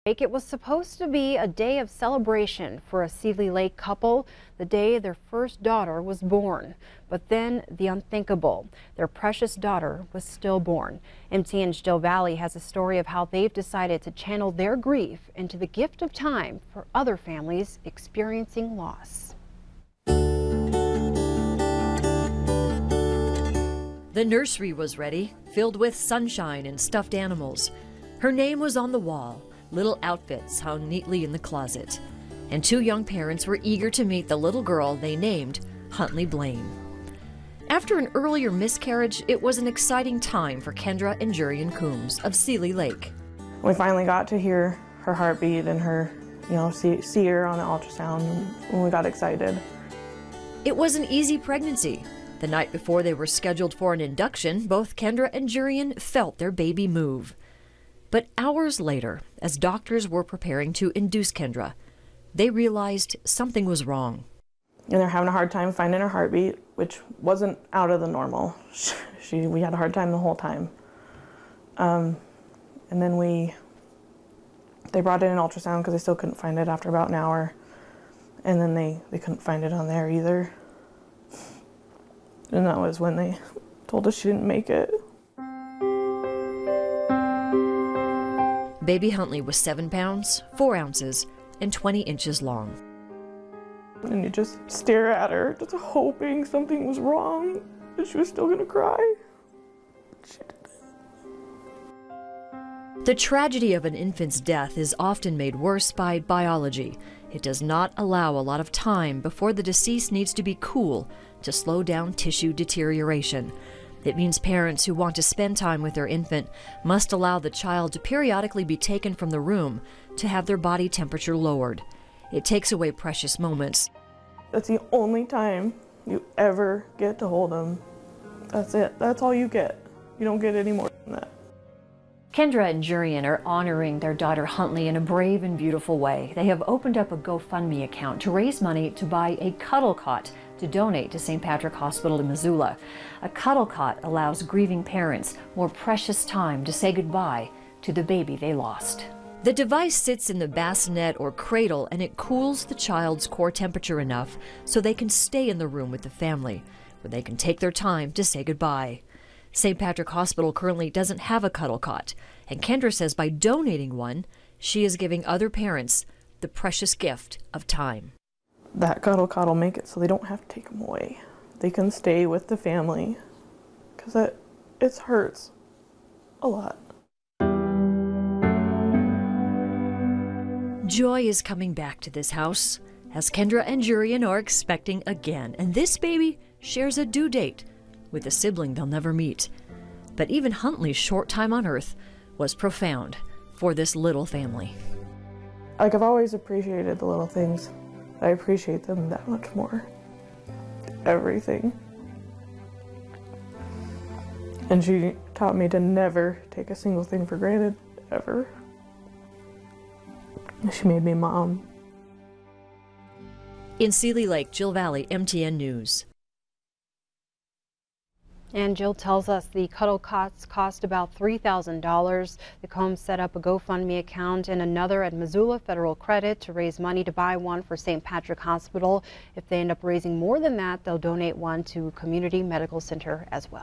It was supposed to be a day of celebration for a Seeley Lake couple, the day their first daughter was born. But then the unthinkable, their precious daughter was stillborn. MTN's Jill Valley has a story of how they've decided to channel their grief into the gift of time for other families experiencing loss. The nursery was ready, filled with sunshine and stuffed animals. Her name was on the wall. Little outfits hung neatly in the closet. And two young parents were eager to meet the little girl they named Huntley Blaine. After an earlier miscarriage, it was an exciting time for Kendra and Jurian Coombs of Seeley Lake. We finally got to hear her heartbeat and her, see her on the ultrasound, and we got excited. It was an easy pregnancy. The night before they were scheduled for an induction, both Kendra and Jurian felt their baby move. But hours later, as doctors were preparing to induce Kendra, they realized something was wrong. And they're having a hard time finding her heartbeat, which wasn't out of the normal. We had a hard time the whole time. And then they brought in an ultrasound because they still couldn't find it after about an hour. And then they couldn't find it on there either. And that was when they told us she didn't make it. Baby Huntley was 7 pounds, 4 ounces, and 20 inches long. And you just stare at her, just hoping something was wrong, and she was still gonna cry. She didn't. The tragedy of an infant's death is often made worse by biology. It does not allow a lot of time before the deceased needs to be cool to slow down tissue deterioration. It means parents who want to spend time with their infant must allow the child to periodically be taken from the room to have their body temperature lowered. It takes away precious moments. That's the only time you ever get to hold them. That's it. That's all you get. You don't get any more than that. Kendra and Jurian are honoring their daughter Huntley in a brave and beautiful way. They have opened up a GoFundMe account to raise money to buy a cuddle cot to donate to St. Patrick Hospital in Missoula. A cuddle cot allows grieving parents more precious time to say goodbye to the baby they lost. The device sits in the bassinet or cradle, and it cools the child's core temperature enough so they can stay in the room with the family, where they can take their time to say goodbye. St. Patrick Hospital currently doesn't have a cuddle cot, and Kendra says by donating one, she is giving other parents the precious gift of time. That cuddle cot will make it so they don't have to take them away. They can stay with the family, because it hurts a lot. Joy is coming back to this house, as Kendra and Jurian are expecting again, and this baby shares a due date with a sibling they'll never meet. But even Huntley's short time on Earth was profound for this little family. I've always appreciated the little things. I appreciate them that much more. Everything. And she taught me to never take a single thing for granted, ever. She made me mom. In Seeley Lake, Jill Valley, MTN News. And Jill tells us the cuddle cots cost about $3,000. The Combs set up a GoFundMe account and another at Missoula Federal Credit to raise money to buy one for St. Patrick Hospital. If they end up raising more than that, they'll donate one to Community Medical Center as well.